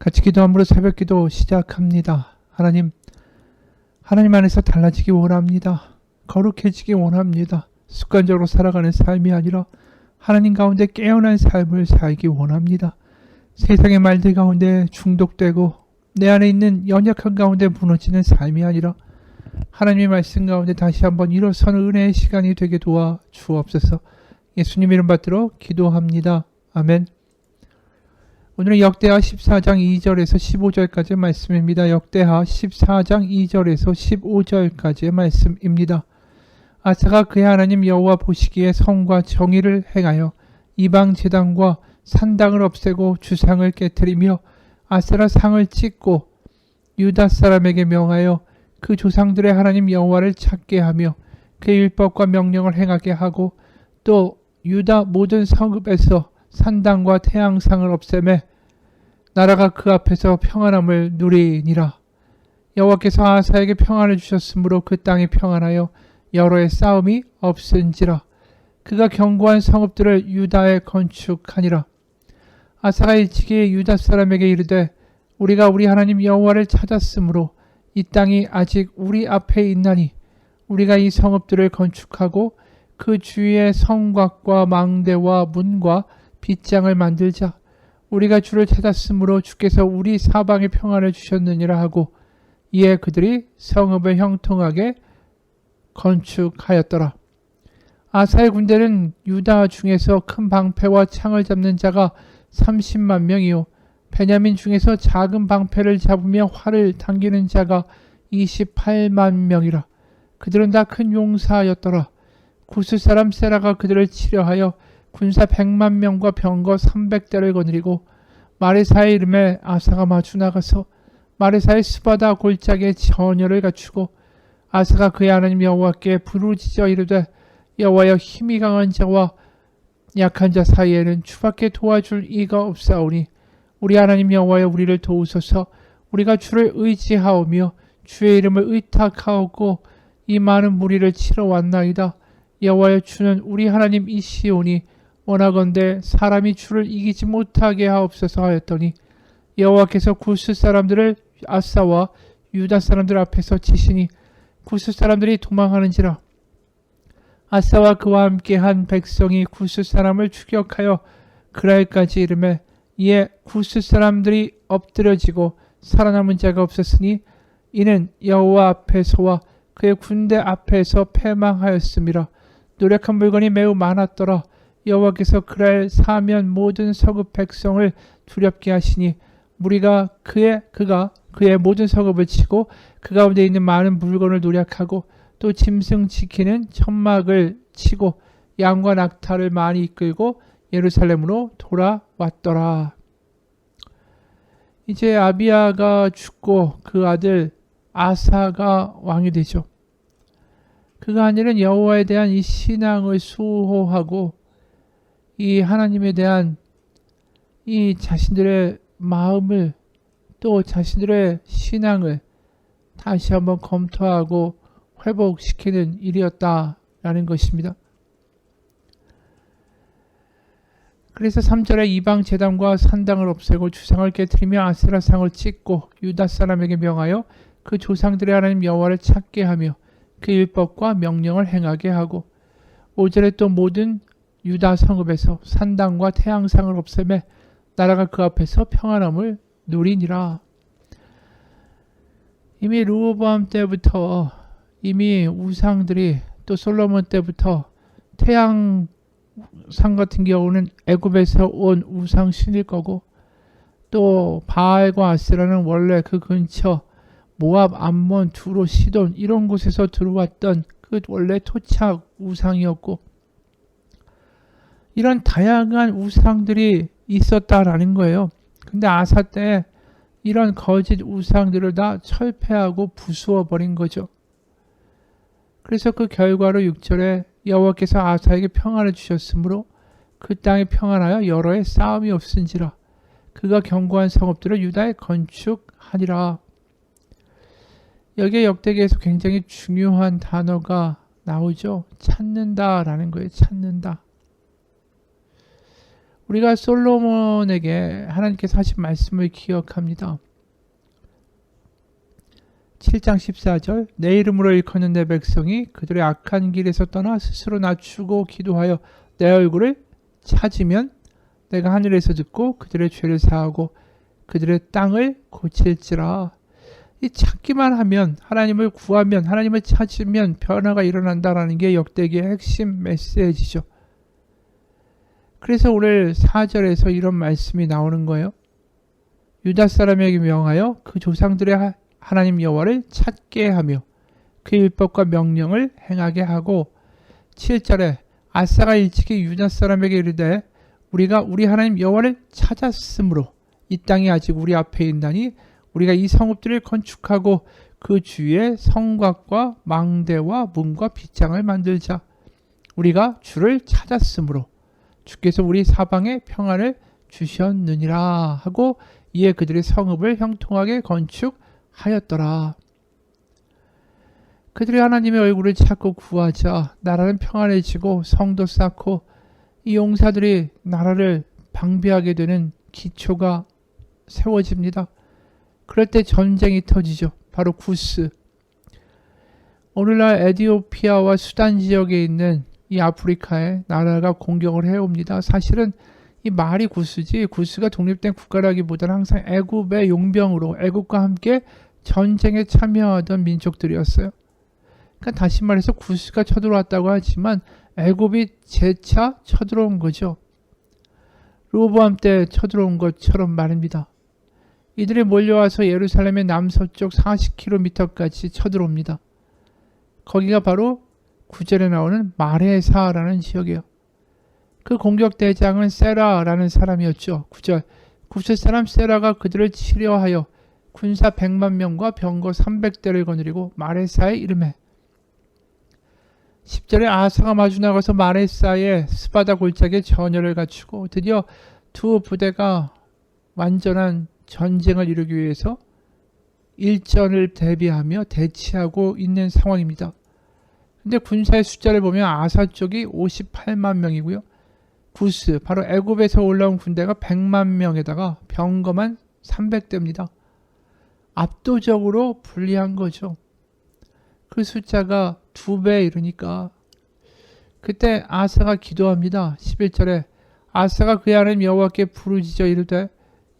같이 기도함으로 새벽기도 시작합니다. 하나님 안에서 달라지기 원합니다. 거룩해지기 원합니다. 습관적으로 살아가는 삶이 아니라 하나님 가운데 깨어난 삶을 살기 원합니다. 세상의 말들 가운데 중독되고 내 안에 있는 연약한 가운데 무너지는 삶이 아니라 하나님의 말씀 가운데 다시 한번 일어서는 은혜의 시간이 되게 도와 주옵소서. 예수님 이름 받들어 기도합니다. 아멘. 오늘은 역대하 14장 2절에서 15절까지의 말씀입니다. 역대하 14장 2절에서 15절까지의 말씀입니다. 아사가 그의 하나님 여호와 보시기에 성과 정의를 행하여 이방 제단과 산당을 없애고 주상을 깨뜨리며 아세라 상을 찢고 유다 사람에게 명하여 그 조상들의 하나님 여호와를 찾게 하며 그의 율법과 명령을 행하게 하고 또 유다 모든 성읍에서 산당과 태양상을 없애매 나라가 그 앞에서 평안함을 누리니라. 여호와께서 아사에게 평안을 주셨으므로 그 땅이 평안하여 여로의 싸움이 없은지라. 그가 견고한 성읍들을 유다에 건축하니라. 아사가 일찍이 유다 사람에게 이르되 우리가 우리 하나님 여호와를 찾았으므로 이 땅이 아직 우리 앞에 있나니 우리가 이 성읍들을 건축하고 그 주위에 성곽과 망대와 문과 빗장을 만들자. 우리가 주를 찾았으므로 주께서 우리 사방에 평안을 주셨느니라 하고 이에 그들이 성읍을 형통하게 건축하였더라. 아사의 군대는 유다 중에서 큰 방패와 창을 잡는 자가 30만 명이요 베냐민 중에서 작은 방패를 잡으며 활을 당기는 자가 28만 명이라. 그들은 다 큰 용사였더라. 구스 사람 세라가 그들을 치려하여 군사 100만 명과 병거 300대를 거느리고 마레사의 이름에 아사가 마주 나가서 마레사의 스바다 골짜기에 전열을 갖추고 아사가 그의 하나님 여호와께 부르짖어 이르되 여호와여 힘이 강한 자와 약한 자 사이에는 주밖에 도와줄 이가 없사오니 우리 하나님 여호와여 우리를 도우소서. 우리가 주를 의지하오며 주의 이름을 의탁하오고 이 많은 무리를 치러 왔나이다. 여호와여 주는 우리 하나님이시오니 원하건대 사람이 주를 이기지 못하게 하옵소서 하였더니 여호와께서 구스 사람들을 아사와 유다 사람들 앞에서 치시니 구스 사람들이 도망하는지라. 아사와 그와 함께한 백성이 구스 사람을 추격하여 그랄까지 이르매 이에 구스 사람들이 엎드려지고 살아남은 자가 없었으니 이는 여호와 앞에서와 그의 군대 앞에서 패망하였음이라. 노력한 물건이 매우 많았더라. 여호와께서 그랄 사면 모든 서급 백성을 두렵게 하시니 무리가 그가 그의 모든 서급을 치고 그 가운데 있는 많은 물건을 노력하고 또 짐승 지키는 천막을 치고 양과 낙타를 많이 이끌고 예루살렘으로 돌아왔더라. 이제 아비야가 죽고 그 아들 아사가 왕이 되죠. 그가 한 일은 여호와에 대한 이 신앙을 수호하고 이 하나님에 대한 이 자신들의 마음을 또 자신들의 신앙을 다시 한번 검토하고 회복시키는 일이었다라는 것입니다. 그래서 3절에 이방 제단과 산당을 없애고 주상을 깨뜨리며 아세라상을 찢고 유다 사람에게 명하여 그 조상들의 하나님 여호와를 찾게 하며 그 율법과 명령을 행하게 하고 5절에 또 모든 유다 성읍에서 산당과 태양상을 없애매 나라가 그 앞에서 평안함을 누리니라. 이미 르호보암 때부터 이미 우상들이 또 솔로몬 때부터 태양상 같은 경우는 애굽에서 온 우상신일 거고 또 바알과 아세라는 원래 그 근처 모압, 암몬, 두로, 시돈 이런 곳에서 들어왔던 그 원래 토착 우상이었고 이런 다양한 우상들이 있었다라는 거예요. 근데 아사 때 이런 거짓 우상들을 다 철폐하고 부수어 버린 거죠. 그래서 그 결과로 6절에 여호와께서 아사에게 평안을 주셨으므로 그 땅이 평안하여 여러의 싸움이 없은지라. 그가 견고한 성읍들을 유다에 건축하니라. 여기에 역대기에서 굉장히 중요한 단어가 나오죠. 찾는다라는 거예요. 찾는다. 우리가 솔로몬에게 하나님께서 하신 말씀을 기억합니다. 7장 14절 내 이름으로 일컫는 내 백성이 그들의 악한 길에서 떠나 스스로 낮추고 기도하여 내 얼굴을 찾으면 내가 하늘에서 듣고 그들의 죄를 사하고 그들의 땅을 고칠지라. 이 찾기만 하면, 하나님을 구하면, 하나님을 찾으면 변화가 일어난다라는 게 역대기의 핵심 메시지죠. 그래서 오늘 4절에서 이런 말씀이 나오는 거예요. 유다 사람에게 명하여 그 조상들의 하나님 여호와를 찾게 하며 그 율법과 명령을 행하게 하고, 7절에 아사가 일찍이 유다 사람에게 이르되 우리가 우리 하나님 여호와를 찾았으므로 이 땅이 아직 우리 앞에 있나니 우리가 이 성읍들을 건축하고 그 주위에 성곽과 망대와 문과 빗장을 만들자. 우리가 주를 찾았으므로 주께서 우리 사방에 평안을 주셨느니라 하고 이에 그들의 성읍을 형통하게 건축하였더라. 그들이 하나님의 얼굴을 찾고 구하자 나라는 평안해지고 성도 쌓고 이 용사들이 나라를 방비하게 되는 기초가 세워집니다. 그럴 때 전쟁이 터지죠. 바로 구스. 오늘날 에티오피아와 수단 지역에 있는 이 아프리카의 나라가 공격을 해옵니다. 사실은 이 말이 구스지, 구스가 독립된 국가라기보다는 항상 애굽의 용병으로 애굽과 함께 전쟁에 참여하던 민족들이었어요. 그러니까 다시 말해서 구스가 쳐들어왔다고 하지만 애굽이 재차 쳐들어온 거죠. 르호보암 때 쳐들어온 것처럼 말입니다. 이들이 몰려와서 예루살렘의 남서쪽 40km까지 쳐들어옵니다. 거기가 바로 9절에 나오는 마레사라는 지역이에요. 그 공격 대장은 세라라는 사람이었죠. 9절 구스 사람 세라가 그들을 치려하여 군사 100만 명과 병거 300대를 거느리고 마레사에 이르매. 10절에 아사가 마주 나가서 마레사의 스바다 골짜기에 전열을 갖추고 드디어 두 부대가 완전한 전쟁을 이루기 위해서 일전을 대비하며 대치하고 있는 상황입니다. 근데 군사의 숫자를 보면 아사 쪽이 58만 명이고요. 구스, 바로 애굽에서 올라온 군대가 100만 명에다가 병거만 300대입니다. 압도적으로 불리한 거죠. 그 숫자가 2배 이르니까 그때 아사가 기도합니다. 11절에 아사가 그의 하나님 여호와께 부르짖어 이르되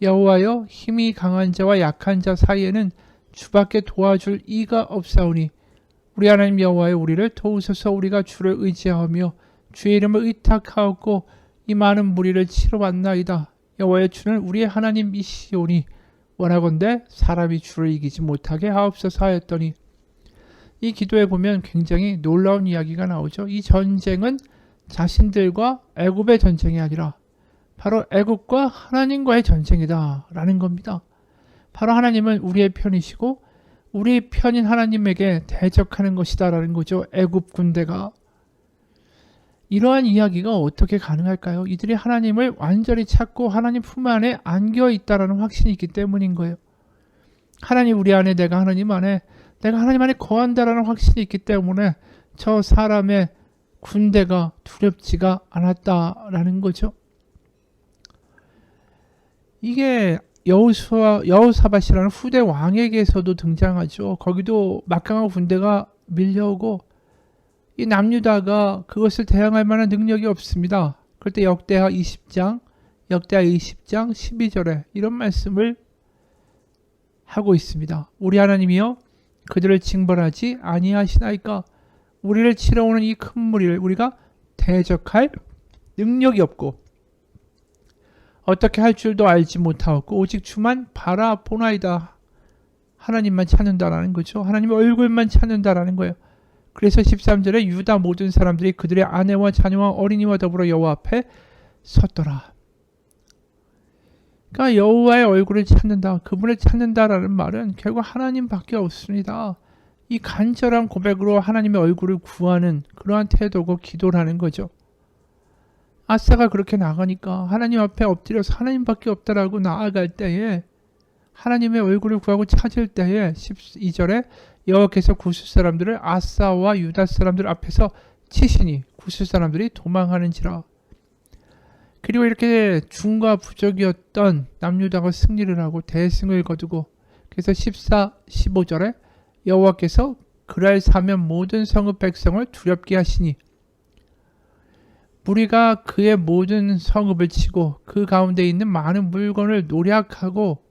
여호와여 힘이 강한 자와 약한 자 사이에는 주밖에 도와줄 이가 없사오니 우리 하나님 여호와여 우리를 도우소서. 우리가 주를 의지하며 주의 이름을 의탁하였고 이 많은 무리를 치러 왔나이다. 여호와여 주는 우리의 하나님이시오니 원하건대 사람이 주를 이기지 못하게 하옵소서 하였더니, 이 기도에 보면 굉장히 놀라운 이야기가 나오죠. 이 전쟁은 자신들과 애굽의 전쟁이 아니라 바로 애굽과 하나님과의 전쟁이다 라는 겁니다. 바로 하나님은 우리의 편이시고 우리 편인 하나님에게 대적하는 것이다 라는 거죠. 애굽 군대가. 이러한 이야기가 어떻게 가능할까요? 이들이 하나님을 완전히 찾고 하나님 품 안에 안겨 있다라는 확신이 있기 때문인 거예요. 하나님 우리 안에, 내가 하나님 안에, 내가 하나님 안에 거한다라는 확신이 있기 때문에 저 사람의 군대가 두렵지가 않았다라는 거죠. 이게 여호사밧이라는 후대 왕에게서도 등장하죠. 거기도 막강한 군대가 밀려오고 이 남유다가 그것을 대항할 만한 능력이 없습니다. 그럴 때 역대하 20장 12절에 이런 말씀을 하고 있습니다. 우리 하나님이여 그들을 징벌하지 아니하시나이까. 우리를 치러 오는 이 큰 무리를 우리가 대적할 능력이 없고 어떻게 할 줄도 알지 못하였고 오직 주만 바라보나이다. 하나님만 찾는다라는 거죠. 하나님의 얼굴만 찾는다라는 거예요. 그래서 13절에 유다 모든 사람들이 그들의 아내와 자녀와 어린이와 더불어 여호와 앞에 섰더라. 그러니까 여호와의 얼굴을 찾는다, 그분을 찾는다라는 말은 결국 하나님밖에 없습니다. 이 간절한 고백으로 하나님의 얼굴을 구하는 그러한 태도고 기도라는 거죠. 아사가 그렇게 나가니까 하나님 앞에 엎드려서 하나님밖에 없다라고 나아갈 때에, 하나님의 얼굴을 구하고 찾을 때에 12절에 여호와께서 구스 사람들을 아사와 유다 사람들 앞에서 치시니 구스 사람들이 도망하는지라. 그리고 이렇게 중과 부족이었던 남유다가 승리를 하고 대승을 거두고, 그래서 14, 15절에 여호와께서 그랄 사면 모든 성읍 백성을 두렵게 하시니 무리가 그의 모든 성읍을 치고 그 가운데 있는 많은 물건을 노략하고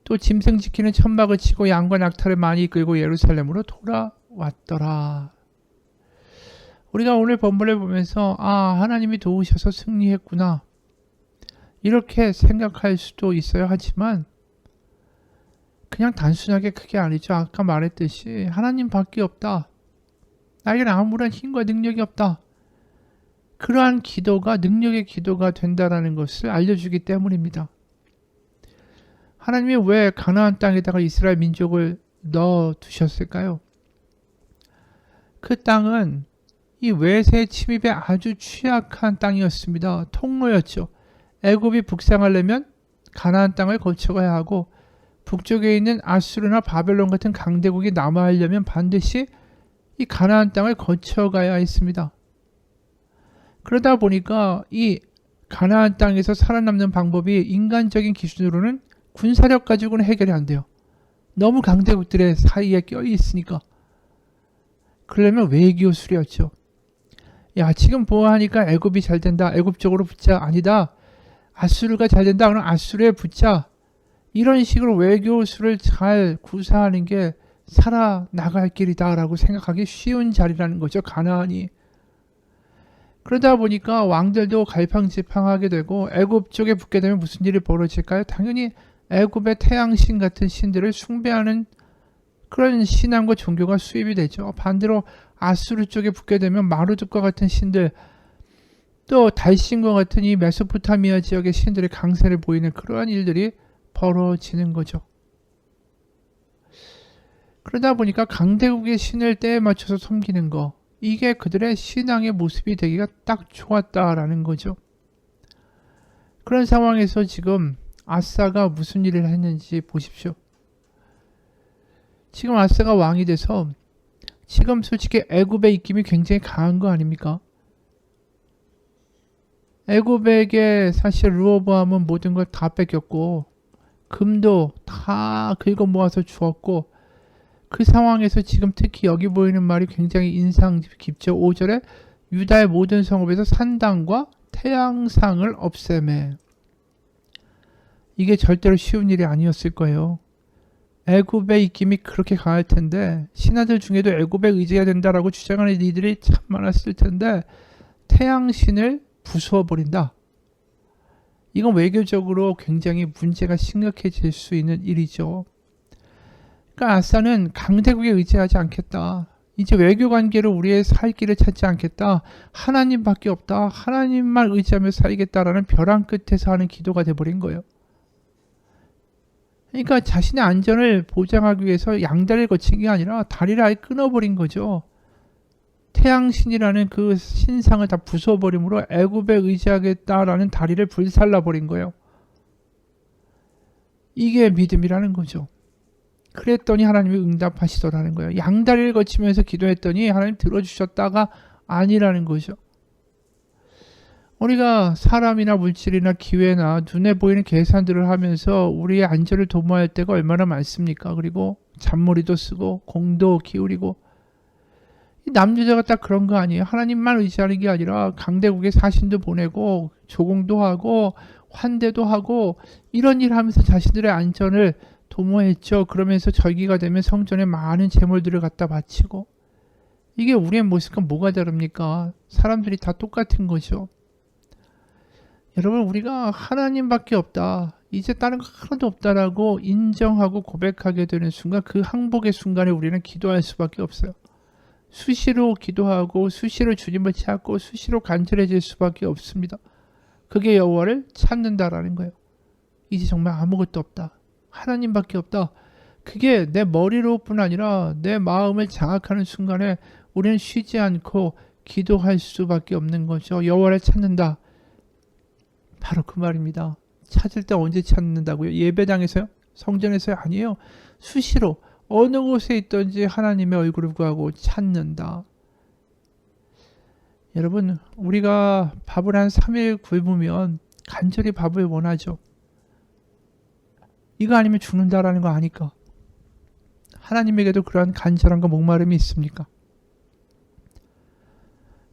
또 짐승 지키는 천막을 치고 양과 낙타를 많이 끌고 예루살렘으로 돌아왔더라. 우리가 오늘 본문을 보면서 하나님이 도우셔서 승리했구나 이렇게 생각할 수도 있어요. 하지만 그냥 단순하게 그게 아니죠. 아까 말했듯이 하나님밖에 없다. 나에게는 아무런 힘과 능력이 없다. 그러한 기도가 능력의 기도가 된다라는 것을 알려주기 때문입니다. 하나님이 왜 가나안 땅에다가 이스라엘 민족을 넣어두셨을까요? 그 땅은 이 외세 침입에 아주 취약한 땅이었습니다. 통로였죠. 애굽이 북상하려면 가나안 땅을 거쳐가야 하고 북쪽에 있는 아수르나 바벨론 같은 강대국이 남하하려면 반드시 이 가나안 땅을 거쳐가야 했습니다. 그러다 보니까 이 가나안 땅에서 살아남는 방법이 인간적인 기준으로는 군사력 가지고는 해결이 안 돼요. 너무 강대국들의 사이에 껴 있으니까. 그러려면 외교술이었죠. 야, 지금 보아하니까 애굽이 잘 된다. 애굽 쪽으로 붙자. 아니다. 아수르가 잘 된다. 그럼 아수르에 붙자. 이런 식으로 외교술을 잘 구사하는 게 살아나갈 길이다라고 생각하기 쉬운 자리라는 거죠. 가나안이. 그러다 보니까 왕들도 갈팡질팡하게 되고 애굽 쪽에 붙게 되면 무슨 일이 벌어질까요? 당연히 애굽의 태양신 같은 신들을 숭배하는 그런 신앙과 종교가 수입이 되죠. 반대로 아수르 쪽에 붙게 되면 마루드과 같은 신들, 또 달신과 같은 이 메소포타미아 지역의 신들의 강세를 보이는 그러한 일들이 벌어지는 거죠. 그러다 보니까 강대국의 신을 때에 맞춰서 섬기는 거, 이게 그들의 신앙의 모습이 되기가 딱 좋았다라는 거죠. 그런 상황에서 지금 아사가 무슨 일을 했는지 보십시오. 지금 아사가 왕이 돼서 지금 솔직히 애굽의 입김이 굉장히 강한 거 아닙니까? 애굽에게 사실 르호보암은 모든 걸 다 뺏겼고 금도 다 긁어 모아서 주었고, 그 상황에서 지금 특히 여기 보이는 말이 굉장히 인상 깊죠. 5절에 유다의 모든 성읍에서 산당과 태양상을 없애매. 이게 절대로 쉬운 일이 아니었을 거예요. 애굽의 입김이 그렇게 강할 텐데, 신하들 중에도 애굽에 의지해야 된다라고 주장하는 이들이 참 많았을 텐데 태양신을 부수어버린다. 이건 외교적으로 굉장히 문제가 심각해질 수 있는 일이죠. 그러니까 아사는 강대국에 의지하지 않겠다. 이제 외교관계로 우리의 살 길을 찾지 않겠다. 하나님밖에 없다. 하나님만 의지하며 살겠다라는 벼랑 끝에서 하는 기도가 돼버린 거예요. 그러니까 자신의 안전을 보장하기 위해서 양다리를 거친 게 아니라 다리를 아예 끊어버린 거죠. 태양신이라는 그 신상을 다 부숴버림으로 애굽에 의지하겠다라는 다리를 불살라버린 거예요. 이게 믿음이라는 거죠. 그랬더니 하나님이 응답하시더라는 거예요. 양다리를 거치면서 기도했더니 하나님 들어주셨다가 아니라는 거죠. 우리가 사람이나 물질이나 기회나 눈에 보이는 계산들을 하면서 우리의 안전을 도모할 때가 얼마나 많습니까? 그리고 잔머리도 쓰고 공도 기울이고, 남유다가 딱 그런 거 아니에요. 하나님만 의지하는 게 아니라 강대국에 사신도 보내고 조공도 하고 환대도 하고 이런 일 하면서 자신들의 안전을 도모했죠. 그러면서 절기가 되면 성전에 많은 제물들을 갖다 바치고. 이게 우리의 모습과 뭐가 다릅니까? 사람들이 다 똑같은 거죠. 여러분, 우리가 하나님밖에 없다, 이제 다른 거 하나도 없다라고 인정하고 고백하게 되는 순간, 그 항복의 순간에 우리는 기도할 수밖에 없어요. 수시로 기도하고 수시로 주님을 찾고 수시로 간절해질 수밖에 없습니다. 그게 여호와를 찾는다라는 거예요. 이제 정말 아무것도 없다, 하나님밖에 없다. 그게 내 머리로뿐 아니라 내 마음을 장악하는 순간에 우리는 쉬지 않고 기도할 수밖에 없는 거죠. 여호와를 찾는다, 바로 그 말입니다. 찾을 때 언제 찾는다고요? 예배당에서요? 성전에서요? 아니에요. 수시로 어느 곳에 있든지 하나님의 얼굴을 구하고 찾는다. 여러분, 우리가 밥을 한 3일 굶으면 간절히 밥을 원하죠. 이거 아니면 죽는다라는 거 아니까. 하나님에게도 그러한 간절함과 목마름이 있습니까?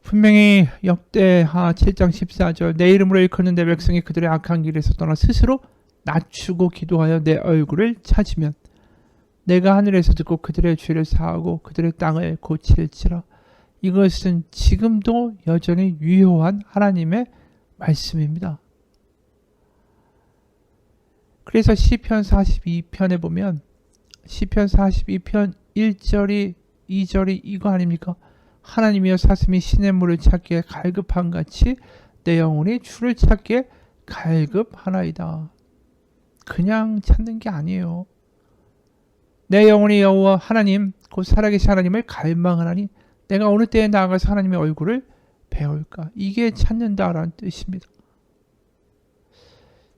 분명히 역대하 7장 14절 내 이름으로 일컫는 내 백성이 그들의 악한 길에서 떠나 스스로 낮추고 기도하여 내 얼굴을 찾으면 내가 하늘에서 듣고 그들의 죄를 사하고 그들의 땅을 고칠지라. 이것은 지금도 여전히 유효한 하나님의 말씀입니다. 그래서 시편 42편에 보면 시편 42편 1절이 2절이 이거 아닙니까? 하나님이여 사슴이 시냇물을 찾기에 갈급한 같이 내 영혼이 주를 찾기에 갈급하나이다. 그냥 찾는 게 아니에요. 내 영혼이 여호와 하나님 곧 살아계신 하나님을 갈망하나니 내가 어느 때에 나아가서 하나님의 얼굴을 배울까. 이게 찾는다라는 뜻입니다.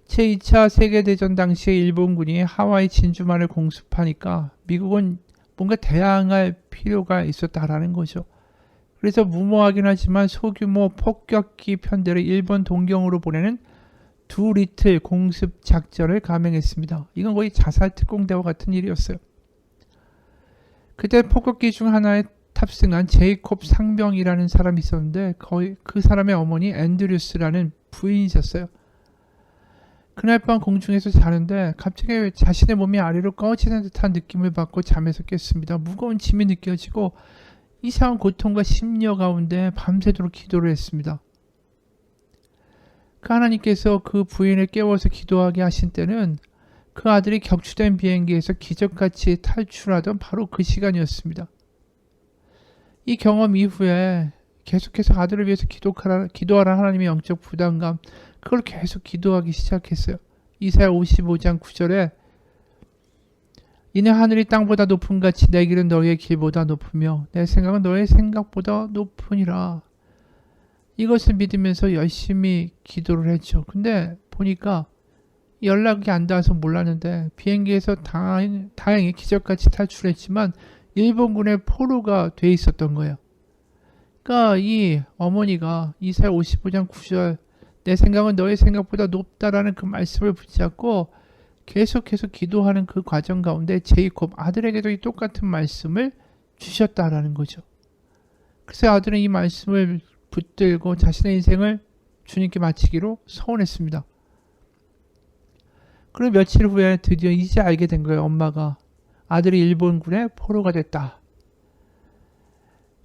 제2차 세계대전 당시에 일본군이 하와이 진주만을 공습하니까 미국은 뭔가 대항할 필요가 있었다라는 거죠. 그래서 무모하긴 하지만 소규모 폭격기 편대를 일본 동경으로 보내는 2리틀 공습 작전을 감행했습니다. 이건 거의 자살 특공대와 같은 일이었어요. 그때 폭격기 중 하나에 탑승한 제이콥 상병이라는 사람이 있었는데 거의 그 사람의 어머니 앤드류스라는 부인이셨어요. 그날 밤 공중에서 자는데 갑자기 자신의 몸이 아래로 꺼지는 듯한 느낌을 받고 잠에서 깼습니다. 무거운 짐이 느껴지고 이상한 고통과 심려 가운데 밤새도록 기도를 했습니다. 그 하나님께서 그 부인을 깨워서 기도하게 하신 때는 그 아들이 격추된 비행기에서 기적같이 탈출하던 바로 그 시간이었습니다. 이 경험 이후에 계속해서 아들을 위해서 기도하라 하나님의 영적 부담감, 그걸 계속 기도하기 시작했어요. 이사야 55장 9절에 이내 하늘이 땅보다 높은 같이 내 길은 너희의 길보다 높으며 내 생각은 너희의 생각보다 높으니라. 이것을 믿으면서 열심히 기도를 했죠. 근데 보니까 연락이 안 닿아서 몰랐는데 비행기에서 다행히 기적같이 탈출했지만 일본군의 포로가 돼 있었던 거예요. 그러니까 이 어머니가 이사야 55장 9절 내 생각은 너의 생각보다 높다라는 그 말씀을 붙잡고 계속해서 기도하는 그 과정 가운데 제이콥 아들에게도 이 똑같은 말씀을 주셨다라는 거죠. 그래서 아들은 이 말씀을 붙들고 자신의 인생을 주님께 바치기로 서원했습니다. 그리고 며칠 후에 드디어 이제 알게 된 거예요. 엄마가 아들이 일본군의 포로가 됐다.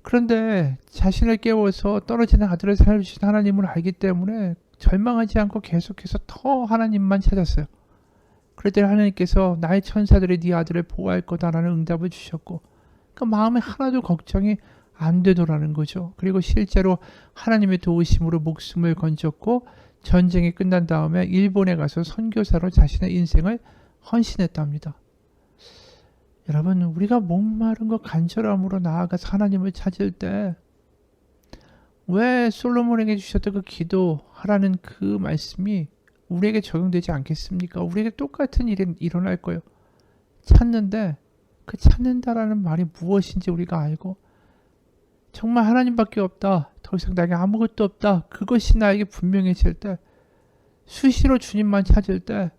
그런데 자신을 깨워서 떨어지는 아들을 살려주신 하나님을 알기 때문에 절망하지 않고 계속해서 더 하나님만 찾았어요. 그랬더니 하나님께서 나의 천사들이 네 아들을 보호할 거다라는 응답을 주셨고, 그 마음에 하나도 걱정이 안 되더라는 거죠. 그리고 실제로 하나님의 도우심으로 목숨을 건졌고 전쟁이 끝난 다음에 일본에 가서 선교사로 자신의 인생을 헌신했답니다. 여러분, 우리가 목마른 것 간절함으로 나아가서 하나님을 찾을 때 왜 솔로몬에게 주셨던 그 기도하라는 그 말씀이 우리에게 적용되지 않겠습니까? 우리에게 똑같은 일이 일어날 거예요. 찾는데 그 찾는다라는 말이 무엇인지 우리가 알고 정말 하나님밖에 없다. 더 이상 나에게 아무것도 없다. 그것이 나에게 분명해질 때 수시로 주님만 찾을 때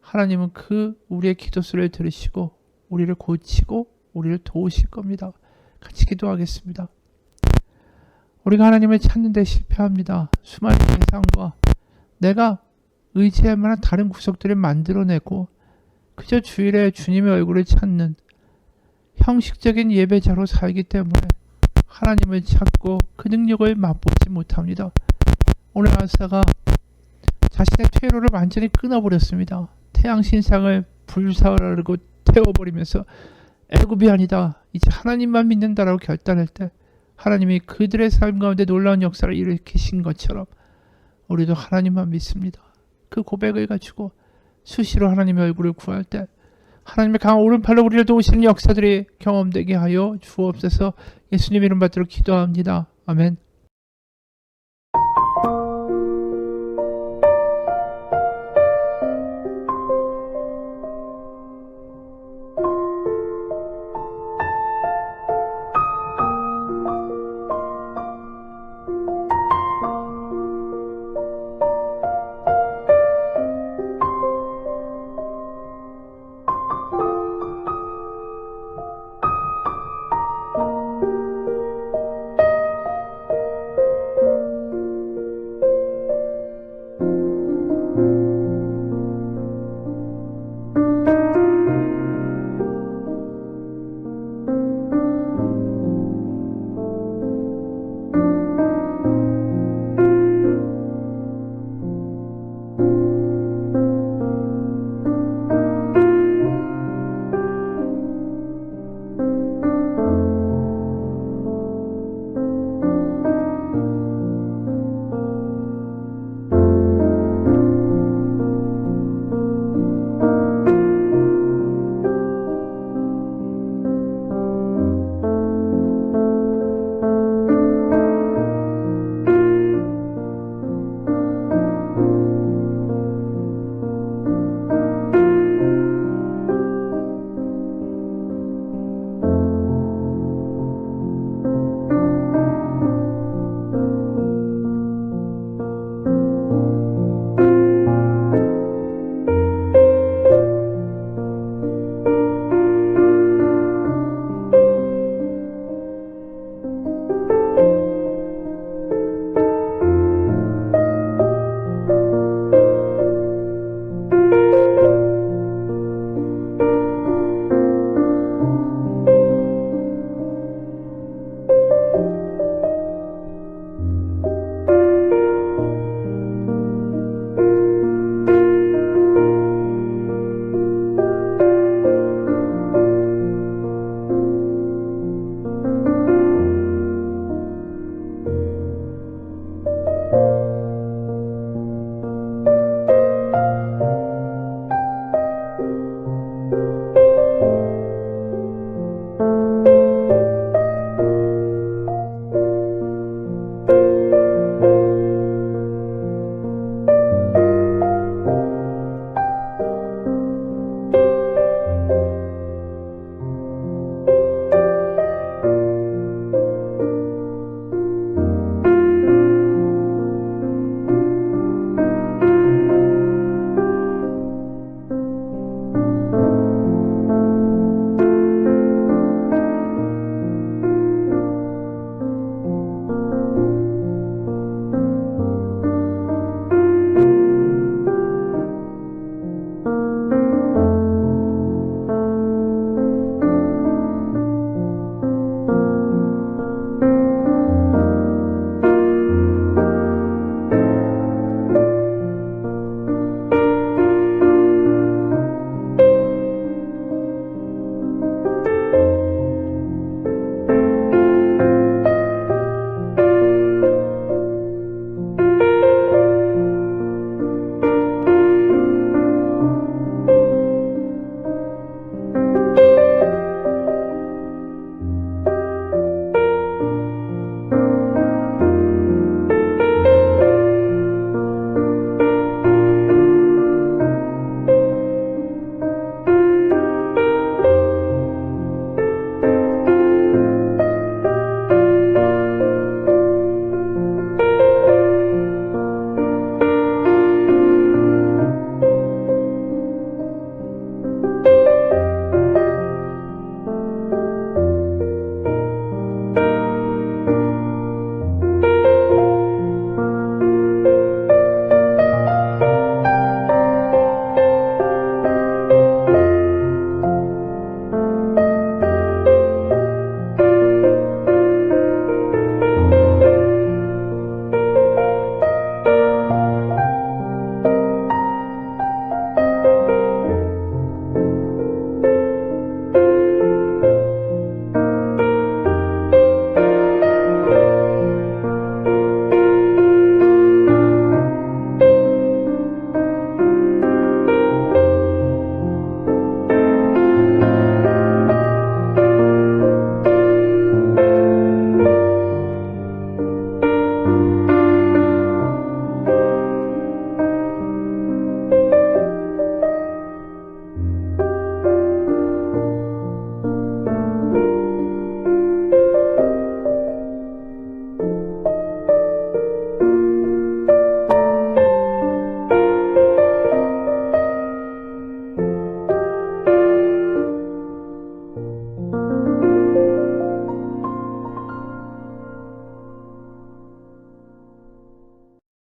하나님은 그 우리의 기도소리를 들으시고 우리를 고치고 우리를 도우실 겁니다. 같이 기도하겠습니다. 우리가 하나님을 찾는 데 실패합니다. 수많은 대상과 내가 의지할 만한 다른 구석들을 만들어내고 그저 주일에 주님의 얼굴을 찾는 형식적인 예배자로 살기 때문에 하나님을 찾고 그 능력을 맛보지 못합니다. 오늘 아사가 자신의 퇴로를 완전히 끊어버렸습니다. 태양신상을 불사르고 태워버리면서 애굽이 아니다. 이제 하나님만 믿는다라고 결단할 때 하나님이 그들의 삶 가운데 놀라운 역사를 일으키신 것처럼 우리도 하나님만 믿습니다. 그 고백을 가지고 수시로 하나님의 얼굴을 구할 때 하나님의 강한 오른팔로 우리를 도우시는 역사들이 경험되게 하여 주옵소서. 예수님 이름 받들어 기도합니다. 아멘.